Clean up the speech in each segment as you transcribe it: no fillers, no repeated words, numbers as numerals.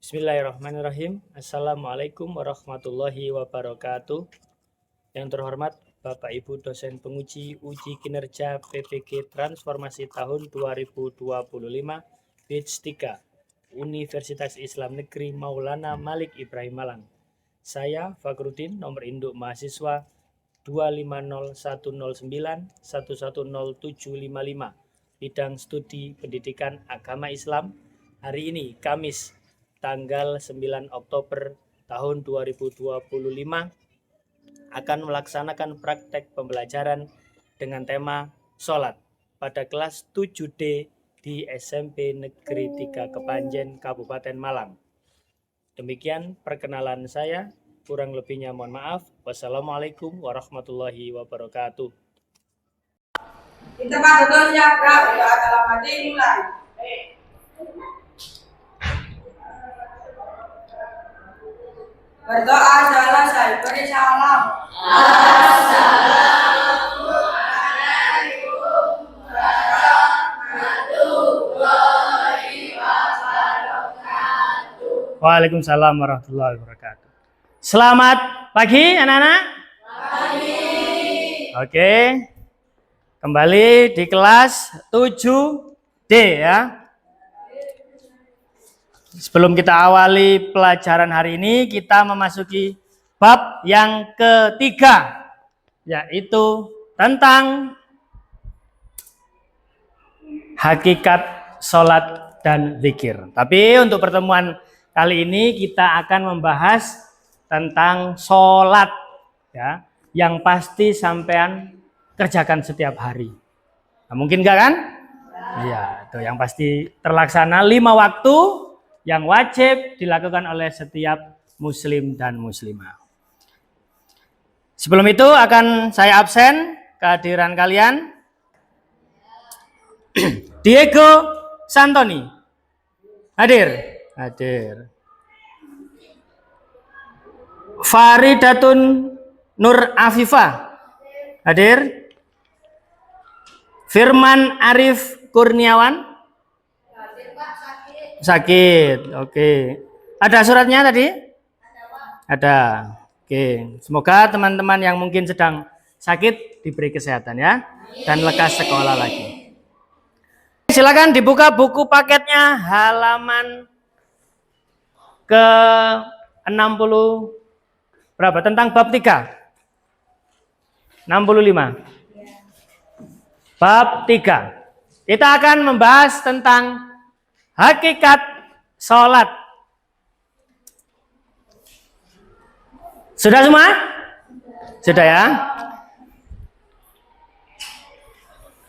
Bismillahirrahmanirrahim. Assalamualaikum warahmatullahi wabarakatuh. Yang terhormat Bapak Ibu dosen penguji uji kinerja PPG Transformasi tahun 2025 Batch 3 Universitas Islam Negeri Maulana Malik Ibrahim Malang. Saya Fakhruddin, nomor induk mahasiswa 2509109110755, bidang studi pendidikan agama Islam. Hari ini Kamis tanggal 9 Oktober tahun 2025 akan melaksanakan praktek pembelajaran dengan tema sholat pada kelas 7D di SMP Negeri 3 Kepanjen, Kabupaten Malang. Demikian perkenalan saya, kurang lebihnya mohon maaf. Wassalamualaikum warahmatullahi wabarakatuh. Kita pada siap dalam hati mulai. Berdoa selesai, beri salam. Assalamualaikum warahmatullahi wabarakatuh. Waalaikumsalam warahmatullahi wabarakatuh. Selamat pagi anak-anak. Pagi. Oke. Kembali di kelas 7D ya. Sebelum kita awali pelajaran hari ini, kita memasuki bab yang ketiga, yaitu tentang hakikat sholat dan zikir. Tapi untuk pertemuan kali ini kita akan membahas tentang sholat ya, yang pasti sampean kerjakan setiap hari. Nah, mungkin enggak kan? Iya, itu yang pasti terlaksana 5 waktu yang wajib dilakukan oleh setiap muslim dan muslimah. Sebelum itu akan saya absen kehadiran kalian. Diego Santoni hadir. Hadir. Faridatun Nur Afifah hadir. Firman Arif Kurniawan sakit. Oke. Ada suratnya tadi? Ada. Oke. Semoga teman-teman yang mungkin sedang sakit diberi kesehatan ya, dan lekas sekolah lagi. Silakan dibuka buku paketnya halaman ke 60 berapa? Tentang bab 3. 65. Bab 3. Kita akan membahas tentang hakikat sholat. Sudah semua? Sudah ya?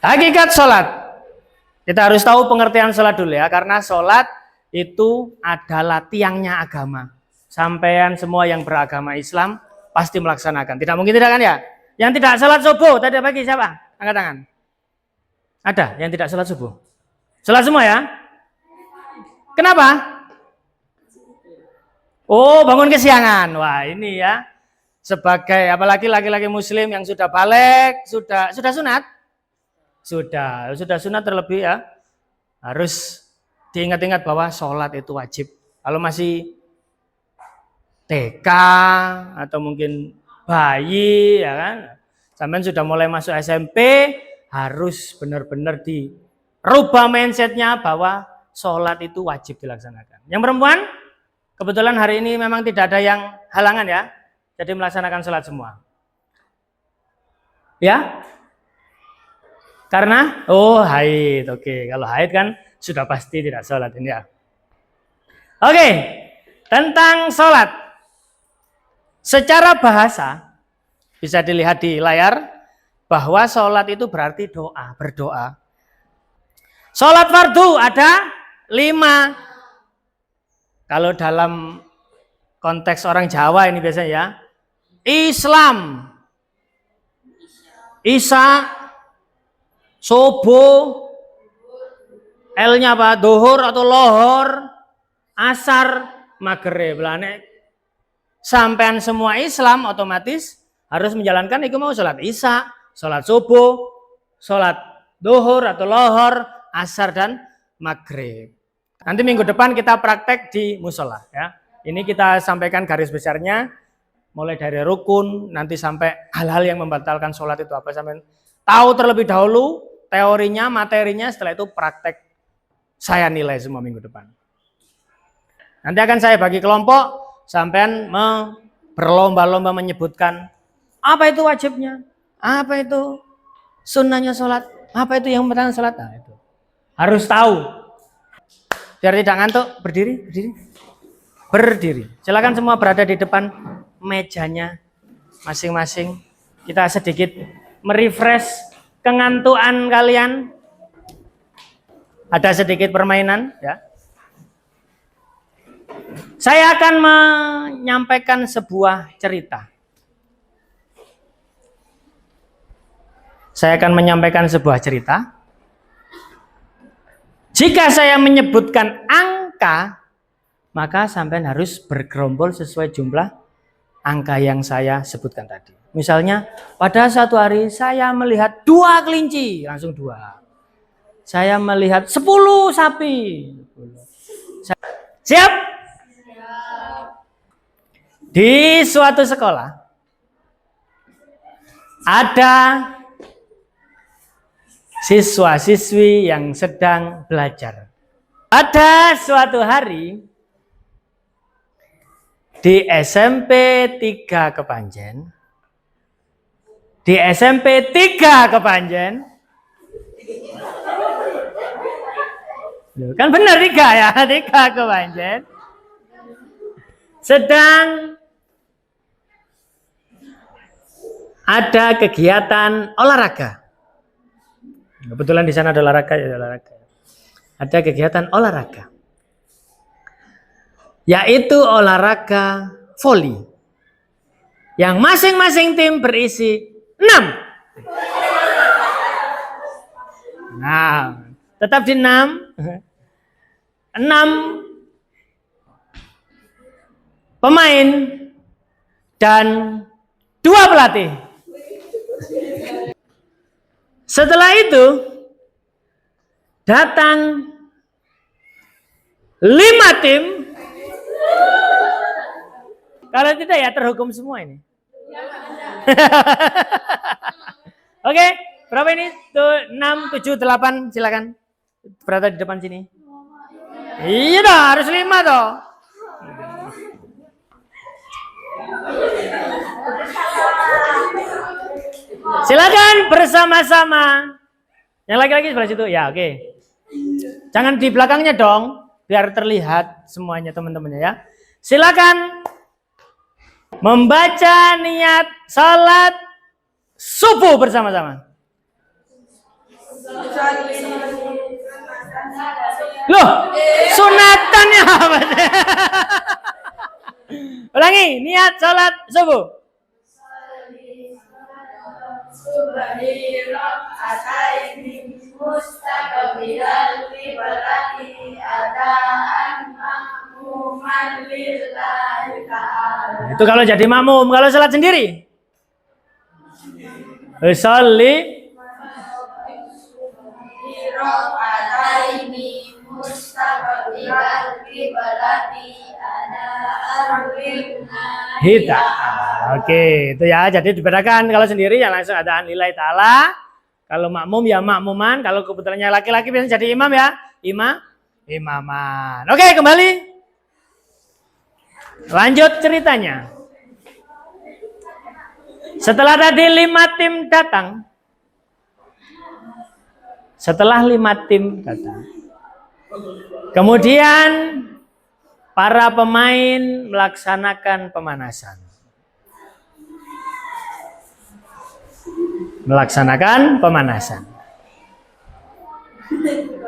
Hakikat sholat. Kita harus tahu pengertian sholat dulu ya, karena sholat itu adalah tiangnya agama. Sampean semua yang beragama Islam pasti melaksanakan. Tidak mungkin tidak kan ya? Yang tidak sholat subuh tadi pagi siapa? Angkat tangan. Ada yang tidak sholat subuh? Sholat semua ya? Kenapa? Oh, bangun kesiangan. Wah, ini ya. Sebagai apalagi laki-laki muslim yang sudah balik, sudah sunat? Sudah sunat terlebih ya. Harus diingat-ingat bahwa sholat itu wajib. Kalau masih TK atau mungkin bayi ya kan. Sampai sudah mulai masuk SMP, harus benar-benar dirubah mindsetnya bahwa sholat itu wajib dilaksanakan. Yang perempuan, kebetulan hari ini memang tidak ada yang halangan ya, jadi melaksanakan sholat semua. Ya? Karena, haid. Oke, kalau haid kan sudah pasti tidak sholat ini ya. Oke, tentang sholat. Secara bahasa, bisa dilihat di layar, bahwa sholat itu berarti doa, berdoa. Sholat fardu ada 5. Kalau dalam konteks orang Jawa ini biasanya ya. Islam, Isya, subuh, L-nya apa? Duhur atau lohor, asar, maghrib. Sampean semua Islam otomatis harus menjalankan itu mau sholat Isya, sholat subuh, sholat duhur atau lohor, asar dan maghrib. Nanti minggu depan kita praktek di musola ya. Ini kita sampaikan garis besarnya, mulai dari rukun, nanti sampai hal-hal yang membatalkan sholat itu apa, sampai tahu terlebih dahulu teorinya, materinya, setelah itu praktek saya nilai semua minggu depan. Nanti akan saya bagi kelompok, sampean berlomba-lomba menyebutkan apa itu wajibnya, apa itu sunnahnya sholat, apa itu yang membatalkan sholat. Nah, itu harus tahu. Biar tidak ngantuk, berdiri. Silakan semua berada di depan mejanya masing-masing. Kita sedikit merefresh kengantuan kalian. Ada sedikit permainan ya. Saya akan menyampaikan sebuah cerita. Jika saya menyebutkan angka, maka sampean harus bergerombol sesuai jumlah angka yang saya sebutkan tadi. Misalnya, pada satu hari saya melihat 2 kelinci, langsung 2. Saya melihat 10 sapi. Siap? Di suatu sekolah ada siswa-siswi yang sedang belajar. Pada suatu hari di SMP 3 Kepanjen, loh, kan benar 3 ya, 3 Kepanjen, sedang ada kegiatan olahraga. Kebetulan di sana ada olahraga, ya olahraga. Ada kegiatan olahraga, yaitu olahraga voli, yang masing-masing tim berisi 6. Nah, tetap di 6 pemain dan 2 pelatih. Setelah itu datang 5 tim. Kalau tidak ya terhukum semua ini. Oke, berapa ini? Tuh 6, 7, 8, silakan. Berada di depan sini. Iya dah, harus 5 toh. Silakan bersama-sama. Yang laki-laki sebelah situ. Ya, oke. Jangan di belakangnya dong, biar terlihat semuanya teman-temannya ya. Silakan membaca niat salat subuh bersama-sama. Loh, sunatannya apa? Ulangi, niat salat subuh. Itu kalau jadi makmum, kalau salat sendiri. Sholli hita. Oke, itu ya. Jadi dibedakan kalau sendiri ya langsung ada lillahi ta'ala. Kalau makmum ya makmuman. Kalau kebetulannya laki-laki biasanya jadi imam ya. Imaman. Oke, kembali. Lanjut ceritanya. Setelah tadi 5 tim datang. Kemudian para pemain melaksanakan pemanasan.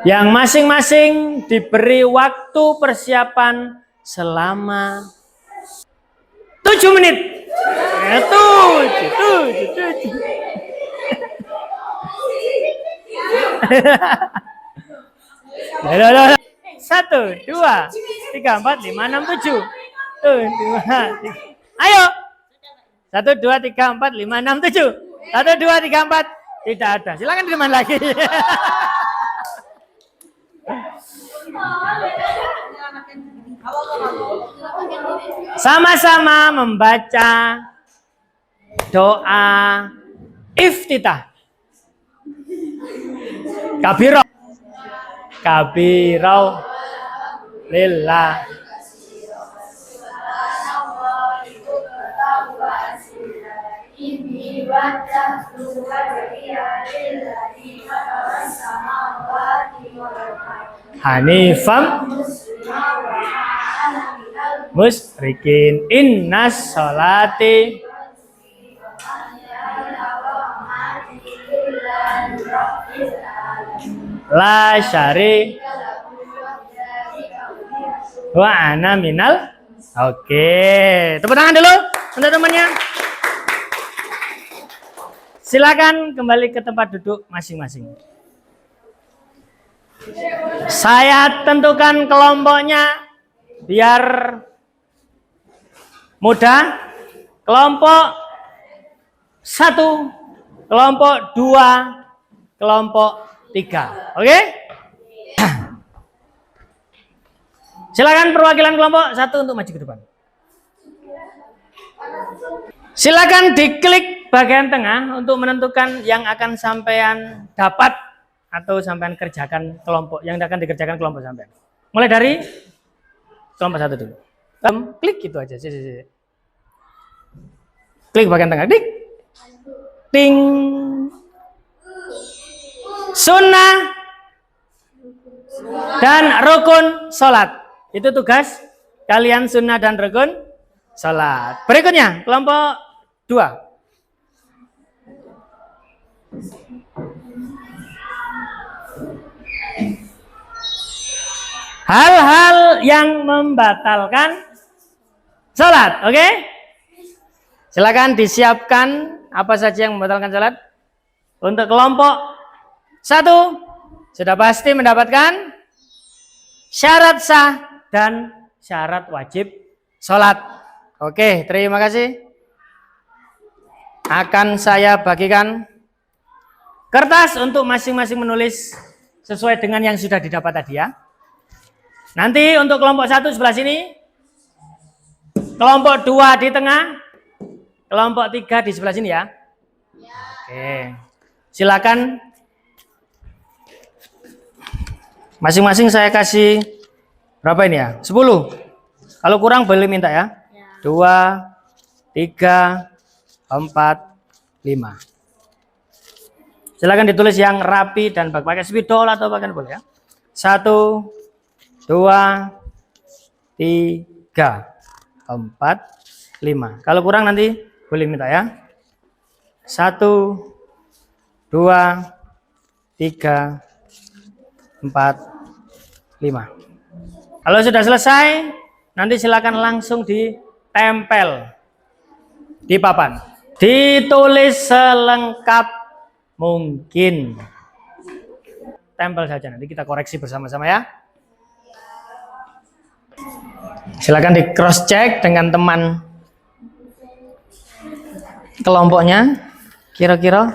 Yang masing-masing diberi waktu persiapan selama 7 menit. 7. 1, 2, 3, 4, 5, 6, 7. Ayo. 1, 2, 3, 4, 5, 6, 7. 1, 2, 3, 4. Tidak ada. Silakan di depan lagi. Sama-sama membaca doa iftitah. Kabiro. Kabiro. Lillah. Hanifam musrikin innas sholati la syari wa ana minal. Oke, tepuk tangan dulu untuk temannya. Silakan kembali ke tempat duduk masing-masing. Saya tentukan kelompoknya biar mudah. Kelompok 1, kelompok 2, kelompok 3. Oke? Silakan perwakilan kelompok 1 untuk maju ke depan. Silakan diklik bagian tengah untuk menentukan yang akan sampean dapat atau sampean kerjakan kelompok yang akan dikerjakan kelompok sampean. Mulai dari kelompok 1 dulu. Klik gitu aja. Klik bagian tengah. Dik. Ting. Sunnah dan rukun sholat. Itu tugas kalian, sunnah dan rukun sholat. Berikutnya kelompok 2. Hal-hal yang membatalkan sholat. Oke? Silakan disiapkan apa saja yang membatalkan sholat. Untuk kelompok 1 sudah pasti mendapatkan syarat sah dan syarat wajib sholat. Oke, terima kasih. Akan saya bagikan kertas untuk masing-masing menulis sesuai dengan yang sudah didapat tadi ya. Nanti untuk kelompok 1 sebelah sini, kelompok 2 di tengah, kelompok 3 di sebelah sini ya. Oke, silakan masing-masing saya kasih berapa ini ya? 10. Kalau kurang boleh minta ya. 2, 3, 4, 5. Silakan ditulis yang rapi dan pakai spidol atau pakai boleh ya. 1, 2, 3, 4, 5. Kalau kurang nanti boleh minta ya. 1, 2, 3, 4, 5. Kalau sudah selesai, nanti silakan langsung ditempel di papan. Ditulis selengkap mungkin. Tempel saja, nanti kita koreksi bersama-sama ya. Silakan di cross check dengan teman kelompoknya. Kira-kira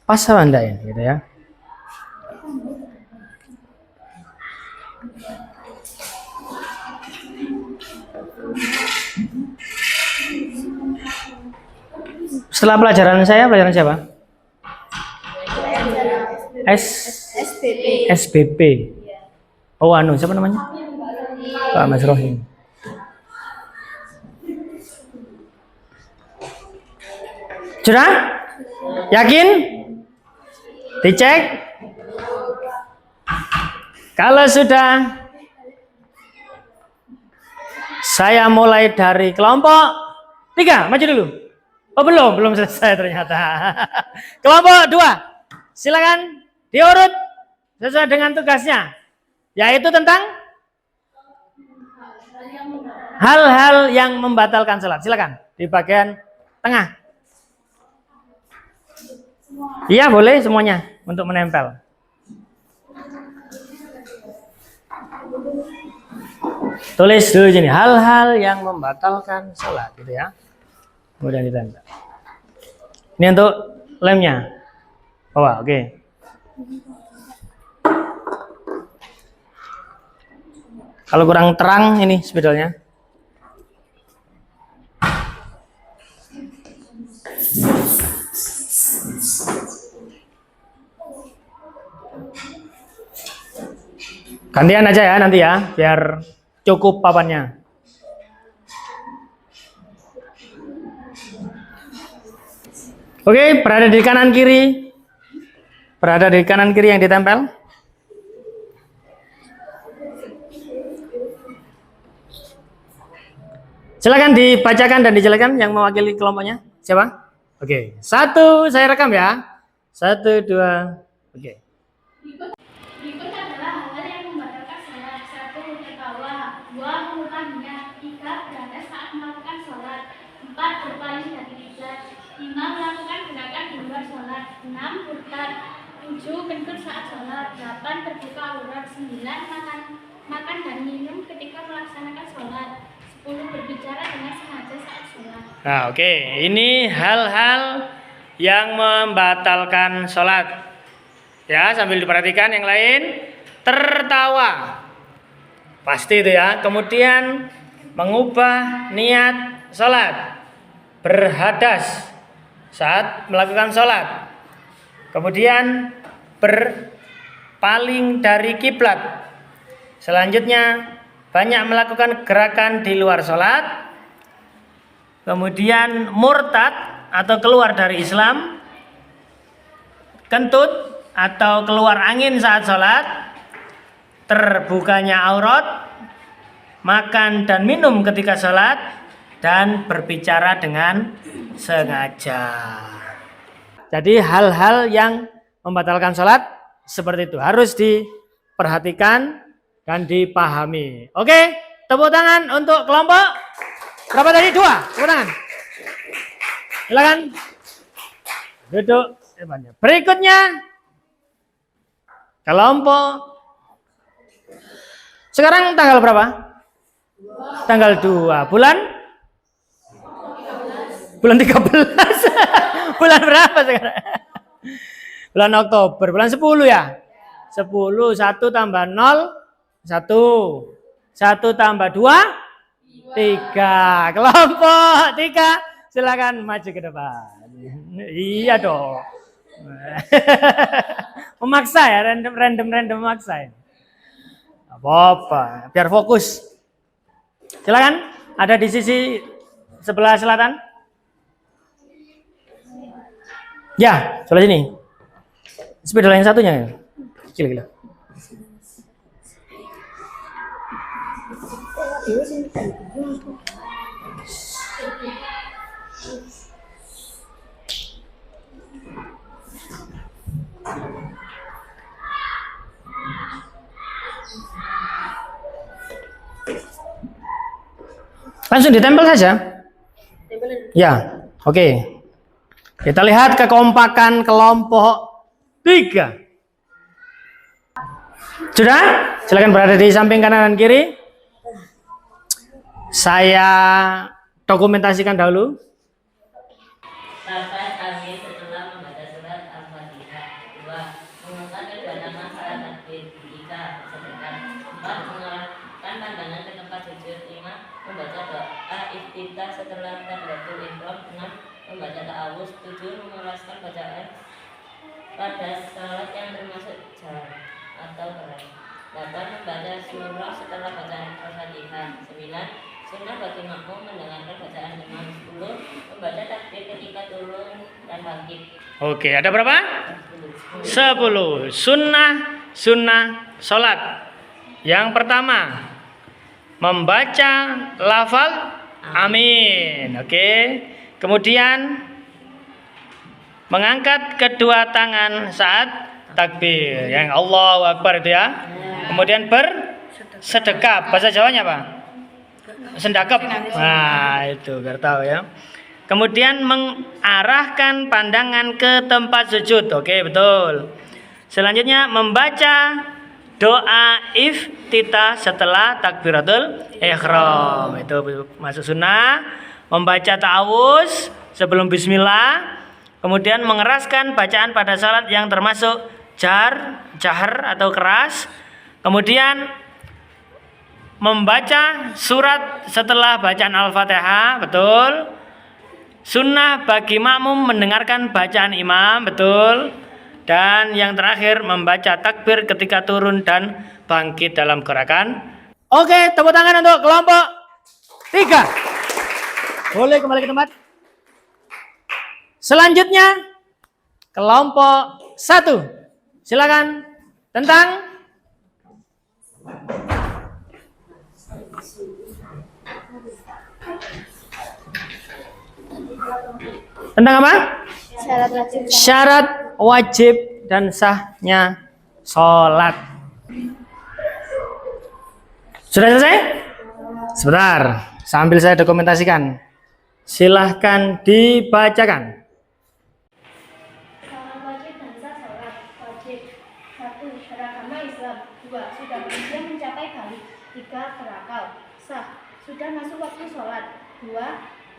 pas apa enggak ya, gitu ya. Setelah pelajaran saya, pelajaran siapa? SBP. Oh, siapa namanya? Pak Mas Rohim. Sudah? Yakin? Dicek? Kalau sudah, saya mulai dari kelompok 3, maju dulu. Oh belum selesai ternyata. Kelompok 2, silakan diurut sesuai dengan tugasnya, yaitu tentang hal-hal yang membatalkan sholat. Silakan di bagian tengah. Iya boleh semuanya untuk menempel. Tulis dulu sini hal-hal yang membatalkan sholat, gitu ya. Kemudian ditempel. Ini untuk lemnya. Bawah, oke. Kalau kurang terang ini spidolnya. Gantian aja ya nanti ya, biar cukup papannya. Oke, berada di kanan kiri. Berada di kanan kiri yang ditempel. Silakan dibacakan dan dijelaskan yang mewakili kelompoknya. Siapa? Oke, 1 saya rekam ya. 1, 2, oke. Berikut adalah hal-hal yang membatalkan sholat. 1. Tertawa. 2. Mengubah niat. 3. Berada saat melakukan sholat. 4. Berpaling dari kiblat. 5. Melakukan gerakan di luar sholat. 6. Murtad. 7. Kentut saat sholat. 8. Terbuka aurat. 9. Makan dan minum ketika melaksanakan sholat. 10. Berbicara dengan sengaja saat sholat. Nah, oke. Ini hal-hal yang membatalkan sholat. Ya, sambil diperhatikan yang lain. Tertawa. Pasti itu ya. Kemudian mengubah niat sholat. Berhadas saat melakukan sholat. Kemudian berpaling dari kiblat. Selanjutnya banyak melakukan gerakan di luar sholat. Kemudian murtad atau keluar dari Islam. Kentut atau keluar angin saat sholat, terbukanya aurat, makan dan minum ketika sholat, dan berbicara dengan sengaja. Jadi hal-hal yang membatalkan sholat seperti itu harus diperhatikan dan dipahami. Oke, tepuk tangan untuk kelompok berapa tadi? 2, tepuk tangan. Silakan duduk. Berikutnya kelompok sekarang tanggal berapa? Tanggal 2 bulan 13. Bulan berapa sekarang? Bulan Oktober, bulan 10 ya? 10, 1 tambah 0 1, 1 tambah 2 3. Kelompok 3 silakan maju ke depan. Iya dong. Memaksa ya, random memaksa ya. Apa-apa, biar fokus. Silakan, ada di sisi sebelah selatan. Ya, sebelah sini. Sepeda yang satunya. Gila. Langsung ditempel saja. Ya, oke. Kita lihat kekompakan kelompok 3. Sudah? Silakan berada di samping kanan dan kiri. Saya dokumentasikan dahulu. Rapat amin setelah membaca surat Al-Fatihah. 2. Mengangkat kedua tangan saat takbir. 3. Sedekah. 4. mengarahkan pandangan ke tempat sujud. 5. Membaca doa iftitah setelah takbiratul ihram. 6. Membaca ta'awuz. 7. Mengeraskan bacaan pada salat yang termasuk jar atau keras. 8. Membaca surah setelah bacaan Al-Fatihah. 9. Sunnah bagi makmum mendengarkan bacaan imam. 10. Membaca takbir ketika turun dan bangkit. Oke, ada berapa? 10. Sunnah salat. Yang pertama, membaca lafal amin. Oke. Kemudian mengangkat kedua tangan saat takbir. Yang Allahu Akbar itu ya. Kemudian bersedekap. Bahasa Jawanya apa? Sendakep. Nah, itu biar tahu ya. Kemudian mengarahkan pandangan ke tempat sujud. Oke, betul. Selanjutnya membaca doa iftitah setelah takbiratul ihram. Itu masuk sunnah. Membaca ta'awuz sebelum bismillah. Kemudian mengeraskan bacaan pada salat yang termasuk jahar atau keras. Kemudian membaca surat setelah bacaan Al-Fatihah, betul. Sunnah bagi makmum mendengarkan bacaan imam, betul. Dan yang terakhir membaca takbir ketika turun dan bangkit dalam gerakan. Oke, tepuk tangan untuk kelompok 3. Boleh kembali ke tempat. Selanjutnya kelompok 1. Silakan tentang apa? Syarat wajib dan sahnya sholat. Sudah selesai? Sebentar, sambil saya dokumentasikan. Silahkan dibacakan. Syarat wajib dan sah sholat. Wajib. 1. Beragama Islam. 2. Sudah berusia mencapai balik. 3. Berakal. Sah. Sudah masuk waktu sholat. 2.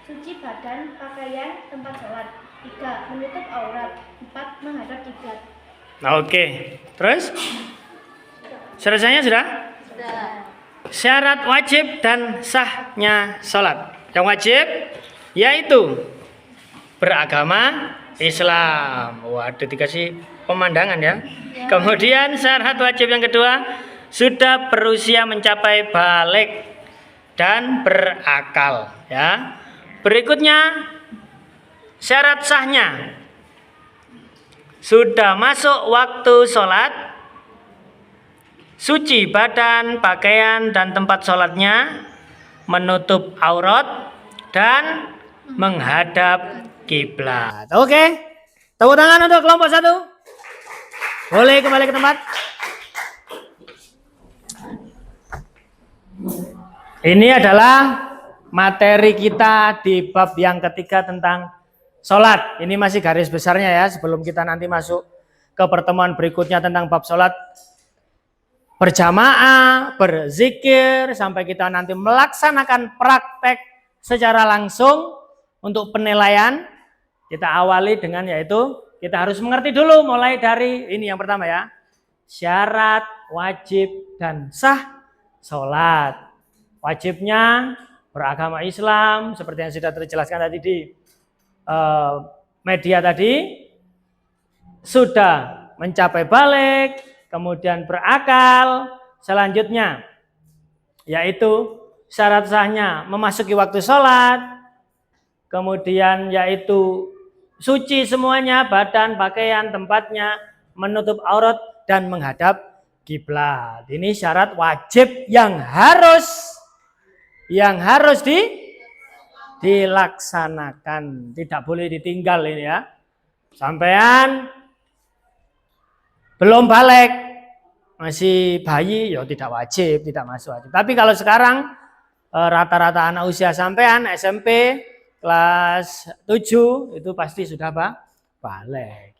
Suci badan, pakaian, tempat sholat. 3. Menutup aurat. 4. Menghadap kiblat. Oke, terus? Selesainya sudah? Syarat wajib dan sahnya sholat. Yang wajib yaitu beragama Islam. Waduh, dikasih pemandangan ya. Kemudian syarat wajib yang kedua, sudah berusia mencapai balik dan berakal ya. Berikutnya syarat sahnya, sudah masuk waktu sholat, suci badan, pakaian dan tempat sholatnya, menutup aurat dan menghadap kiblat. Oke, tepuk tangan untuk kelompok 1. Boleh kembali ke tempat. Ini adalah materi kita di bab yang ketiga tentang sholat. Ini masih garis besarnya ya, sebelum kita nanti masuk ke pertemuan berikutnya tentang bab sholat berjamaah, berzikir, sampai kita nanti melaksanakan praktek secara langsung untuk penilaian. Kita awali dengan yaitu kita harus mengerti dulu mulai dari ini yang pertama ya, syarat wajib dan sah sholat. Wajibnya beragama Islam seperti yang sudah terjelaskan tadi di media tadi, sudah mencapai balik, kemudian berakal. Selanjutnya yaitu syarat sahnya memasuki waktu sholat, kemudian yaitu suci semuanya, badan, pakaian, tempatnya, menutup aurat dan menghadap kiblat. Ini syarat wajib yang harus dilaksanakan, tidak boleh ditinggal ini ya. Sampean belum balik, masih bayi, ya tidak wajib, tidak masuk wajib. Tapi kalau sekarang rata-rata anak usia sampean SMP kelas 7 itu pasti sudah balik.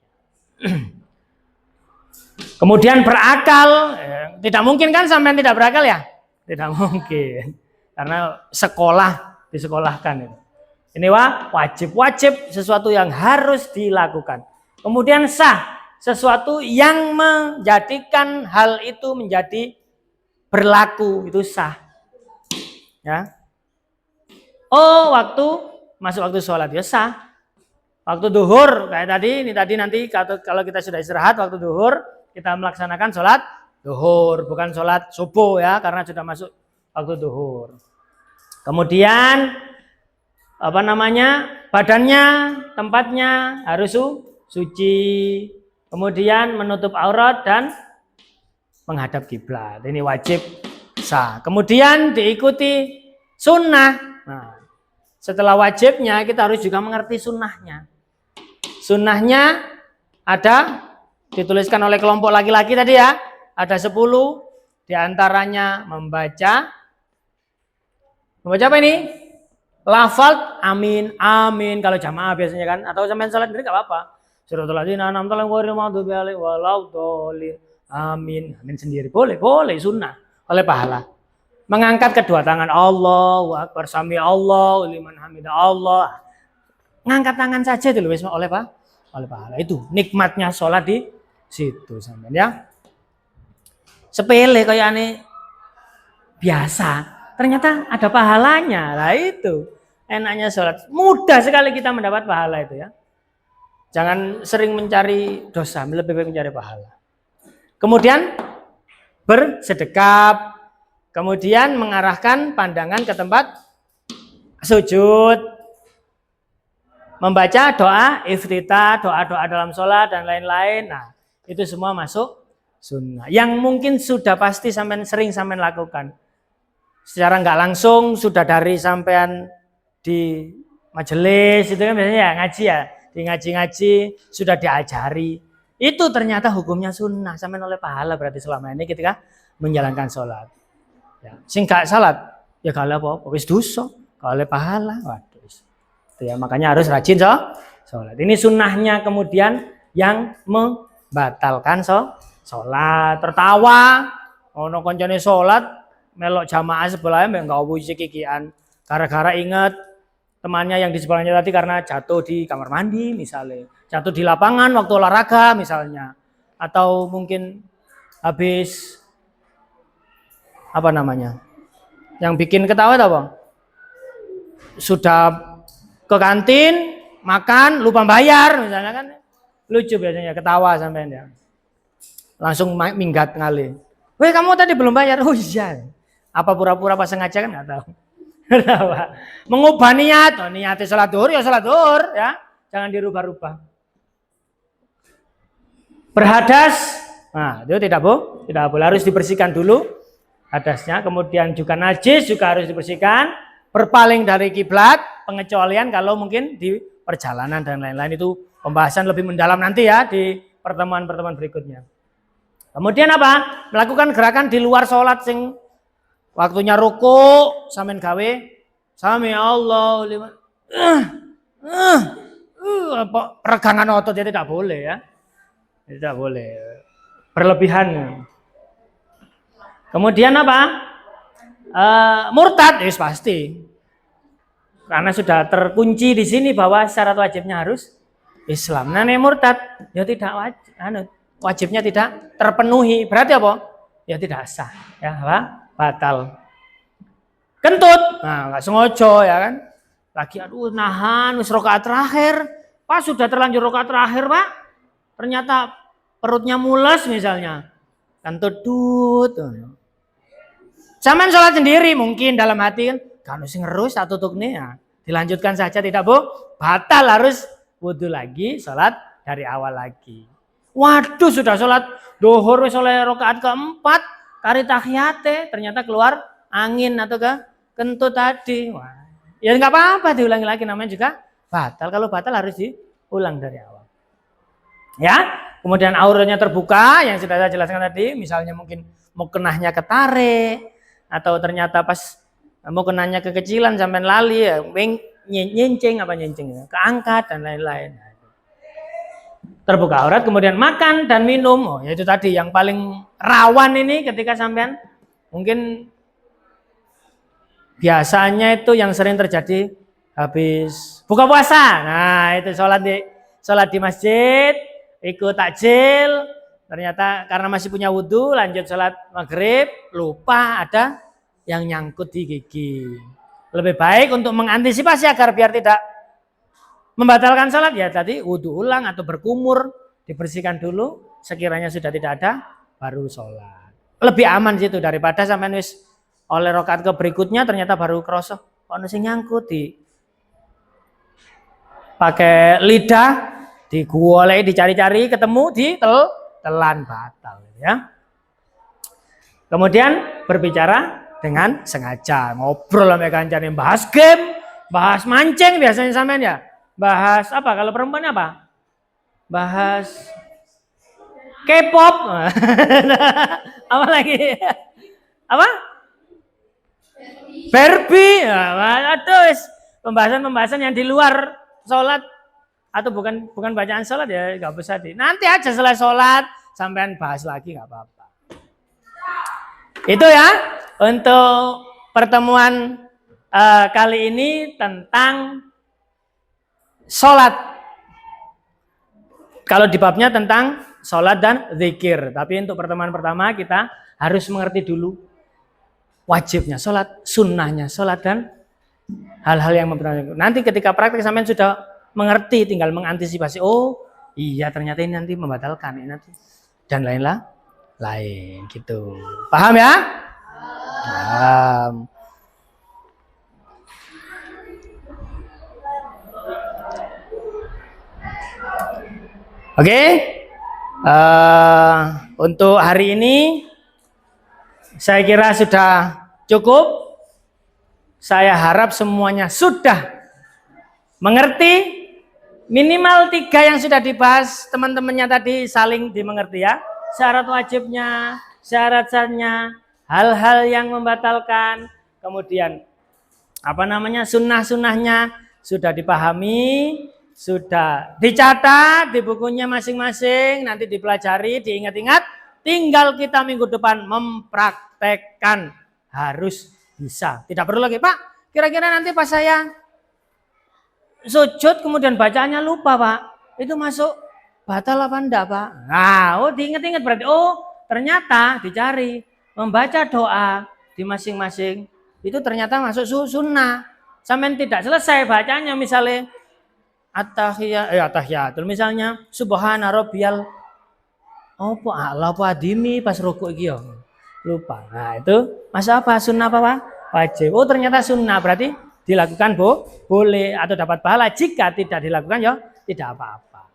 Kemudian berakal, tidak mungkin kan sampean tidak berakal ya? Tidak mungkin. Karena disekolahkan itu. Ini wajib sesuatu yang harus dilakukan. Kemudian sah, sesuatu yang menjadikan hal itu menjadi berlaku, itu sah. Ya. Oh, masuk waktu sholat ya sah. Waktu duhur kayak tadi, ini tadi nanti kalau kita sudah istirahat waktu duhur kita melaksanakan sholat duhur, bukan sholat subuh ya, karena sudah masuk waktu duhur. Kemudian badannya, tempatnya harus suci. Kemudian menutup aurat dan menghadap kiblat. Ini wajib sah. Kemudian diikuti sunnah. Nah, setelah wajibnya kita harus juga mengerti sunnahnya. Sunnahnya ada dituliskan oleh kelompok laki-laki tadi ya. Ada 10, diantaranya membaca apa ini? Lafal amin, amin kalau jamaah biasanya kan, atau sampai salat sendiri enggak apa-apa. Suratul ladzina an'amta 'alaihim ghairil maghdubi 'alaihim waladdallin. Amin, amin sendiri boleh sunnah oleh pahala. Mengangkat kedua tangan, Allahu Akbar, sami Allahu liman hamidah, Allah. Ngangkat tangan saja itu wis oleh pahala. Itu nikmatnya sholat di situ sampean ya. Sepele kayak aneh biasa, ternyata ada pahalanya. Lah itu enaknya sholat. Mudah sekali kita mendapat pahala itu ya. Jangan sering mencari dosa, lebih baik mencari pahala. Kemudian bersedekap, kemudian mengarahkan pandangan ke tempat sujud, membaca doa iftitah, doa-doa dalam sholat dan lain-lain. Nah, itu semua masuk sunnah. Yang mungkin sudah pasti sampean sering sampean lakukan. Secara nggak langsung sudah dari sampean di majelis itu kan biasanya ya ngaji ya, di ngaji-ngaji sudah diajari. Itu ternyata hukumnya sunnah, sampean oleh pahala berarti selama ini ketika menjalankan sholat. Ya, sing gak salat ya gak apa-apa, wis dosa, gak oleh pahala. Waduh. Itu ya, makanya harus rajin sholat. Ini sunnahnya kemudian yang membatalkan sholat. Tertawa, ono koncone sholat, melok jamaah sebelahnya enggak wuji kikian. Gara-gara ingat temannya yang di sebelahnya tadi karena jatuh di kamar mandi misalnya, jatuh di lapangan waktu olahraga misalnya, atau mungkin habis apa namanya, yang bikin ketawa itu apa? Sudah ke kantin makan lupa bayar misalnya kan, lucu biasanya ketawa sampean ya, langsung minggat ngali. Weh kamu tadi belum bayar? Oh iya. Apa pura-pura pas sengaja kan nggak tahu. Mengubah niat, niatnya sholat zuhur ya, jangan dirubah-rubah. Berhadas, nah itu tidak boleh, harus dibersihkan dulu hadasnya. Kemudian juga najis juga harus dibersihkan. Berpaling dari kiblat, pengecualian kalau mungkin di perjalanan dan lain-lain, itu pembahasan lebih mendalam nanti ya di pertemuan-pertemuan berikutnya. Kemudian apa? Melakukan gerakan di luar sholat sing waktunya ruku, sampean gawe sami Allah liman. Peregangan otot ya tidak boleh ya. Tidak boleh. Berlebihan. Kemudian apa? Murtad, yes, pasti. Karena sudah terkunci di sini bahwa syarat wajibnya harus Islam. Nah, murtad ya tidak wajibnya tidak terpenuhi. Berarti apa? Ya tidak sah. Ya, apa? Batal. Kentut, nah nggak sengaja ya kan, lagi aduh nahan wis rakaat terakhir, pas sudah terlanjur rakaat terakhir pak, ternyata perutnya mules misalnya, kentut tut. Zaman sholat sendiri mungkin dalam hati kan sing ngerus satu tukne ya, dilanjutkan saja tidak batal, harus wudu lagi, sholat dari awal lagi. Waduh sudah sholat dohor wis oleh rakaat keempat, kari tahiyate ternyata keluar angin atau ke kentut tadi. Wah, ya nggak apa-apa diulangi lagi, namanya juga batal. Kalau batal harus diulang dari awal. Ya, kemudian auratnya terbuka yang sudah saya jelaskan tadi, misalnya mungkin mau kenahnya ketarik atau ternyata pas mau kenahnya kekecilan sampai lali ya, nyencing keangkat dan lain-lain. Terbuka aurat, kemudian makan dan minum. Oh, yaitu tadi yang paling rawan ini ketika sampean mungkin biasanya itu yang sering terjadi habis buka puasa. Nah, itu sholat di masjid, ikut takjil, ternyata karena masih punya wudhu lanjut sholat maghrib, lupa ada yang nyangkut di gigi. Lebih baik untuk mengantisipasi agar biar tidak membatalkan sholat ya tadi wudhu ulang atau berkumur, dibersihkan dulu, sekiranya sudah tidak ada baru sholat. Lebih aman situ daripada sampean wis oleh rakaat ke berikutnya ternyata baru kroso ono sing nyangkut di pakai lidah, digolek dicari-cari ketemu di telan batal ya. Kemudian berbicara dengan sengaja, ngobrol sama kancane, bahas game, bahas mancing biasanya sampean ya. Bahas apa? Kalau perempuan apa? Bahas K-pop. Apa lagi? Apa? Barbie. Aduh, pembahasan-pembahasan yang di luar sholat atau bukan bacaan sholat ya nggak usah nanti aja setelah sholat sampean bahas lagi nggak apa-apa. Itu ya untuk pertemuan kali ini tentang sholat. Kalau di babnya tentang sholat dan zikir. Tapi untuk pertemuan pertama kita harus mengerti dulu wajibnya sholat, sunnahnya sholat, dan hal-hal yang memperhatikan. Nanti ketika praktek sampean sudah mengerti, tinggal mengantisipasi. Oh iya ternyata ini nanti membatalkan ini nanti dan lain gitu. Paham ya? Paham. Oke. Untuk hari ini saya kira sudah cukup. Saya harap semuanya sudah mengerti. Minimal 3 yang sudah dibahas teman-temannya tadi saling dimengerti ya. Syarat wajibnya, syarat-syaratnya, hal-hal yang membatalkan, kemudian sunnah-sunnahnya sudah dipahami, sudah dicatat di bukunya masing-masing, nanti dipelajari, diingat-ingat, tinggal kita minggu depan mempraktekkan, harus bisa. Tidak perlu lagi, Pak, kira-kira nanti pas saya sujud kemudian bacaannya lupa, Pak, itu masuk batal apa enggak, Pak? Nah, diingat-ingat berarti, ternyata dicari, membaca doa di masing-masing, itu ternyata masuk sunnah. Sampai tidak selesai bacanya misalnya, At-tahiyatul misalnya subhana rabbiyal a'la apa adimi pas rukuk iki yo. Lupa. Nah, itu masa apa? Sunnah apa, Pak? Wajib. Oh, ternyata sunnah berarti dilakukan boleh atau dapat pahala. Jika tidak dilakukan ya tidak apa-apa.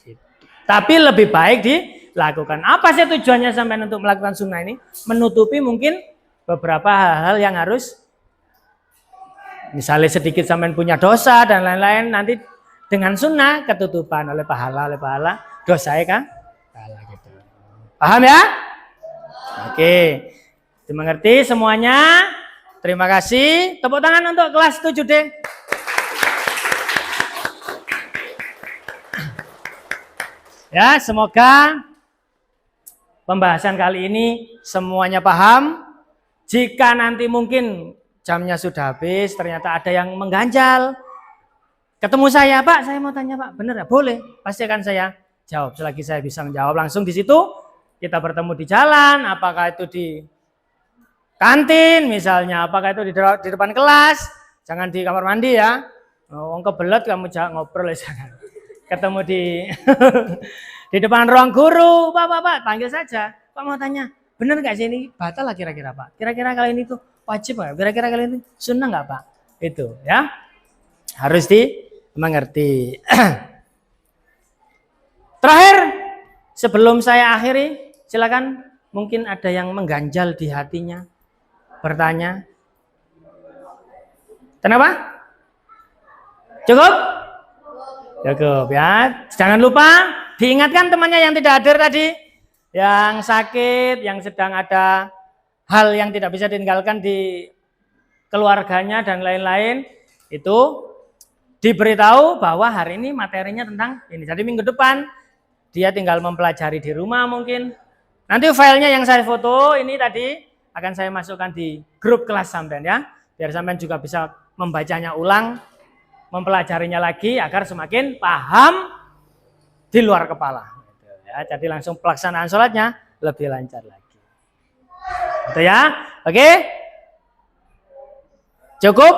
Gitu. Tapi lebih baik dilakukan. Apa sih tujuannya sampai untuk melakukan sunnah ini? Menutupi mungkin beberapa hal-hal yang harus, misalnya sedikit sampai punya dosa dan lain-lain, nanti dengan sunnah ketutupan oleh pahala dosa ya kan? Pahala gitu. Paham ya? Oke. Dimengerti semuanya? Terima kasih. Tepuk tangan untuk kelas 7D. Ya, semoga pembahasan kali ini semuanya paham. Jika nanti mungkin jamnya sudah habis, ternyata ada yang mengganjal, ketemu saya, Pak, saya mau tanya, Pak, benar ya? Boleh, pasti akan saya jawab. Selagi saya bisa menjawab langsung di situ, kita bertemu di jalan, apakah itu di kantin misalnya, apakah itu di depan kelas, jangan di kamar mandi ya. Kebelet kamu jangan ngobrol ya, jangan. Ketemu di di depan ruang guru, Pak, panggil saja. Pak mau tanya, benar nggak sih ini batal lah kira-kira, Pak? Kira-kira kali ini tuh wajib nggak? Kira-kira kali ini sunnah nggak, Pak? Itu ya, harus dimengerti. Terakhir, sebelum saya akhiri, silakan, mungkin ada yang mengganjal di hatinya, bertanya. Kenapa? Cukup? Cukup ya. Jangan lupa diingatkan temannya yang tidak hadir tadi, yang sakit, yang sedang ada hal yang tidak bisa ditinggalkan di keluarganya dan lain-lain, itu diberitahu bahwa hari ini materinya tentang ini. Jadi minggu depan dia tinggal mempelajari di rumah mungkin. Nanti filenya yang saya foto ini tadi akan saya masukkan di grup kelas sampean ya. Biar sampean juga bisa membacanya ulang, mempelajarinya lagi agar semakin paham di luar kepala. Ya, jadi langsung pelaksanaan sholatnya lebih lancar lagi. Itu ya. Oke. Cukup.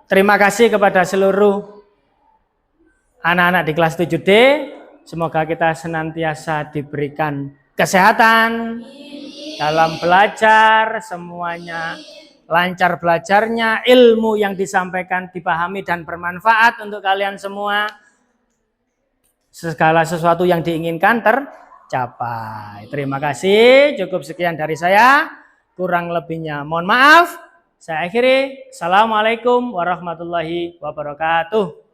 Terima kasih kepada seluruh anak-anak di kelas 7D. Semoga kita senantiasa diberikan kesehatan dalam belajar, semuanya lancar belajarnya, ilmu yang disampaikan dipahami dan bermanfaat untuk kalian semua. Segala sesuatu yang diinginkan tercapai. Terima kasih. Cukup sekian dari saya. Kurang lebihnya mohon maaf. Saya akhiri. Assalamualaikum warahmatullahi wabarakatuh.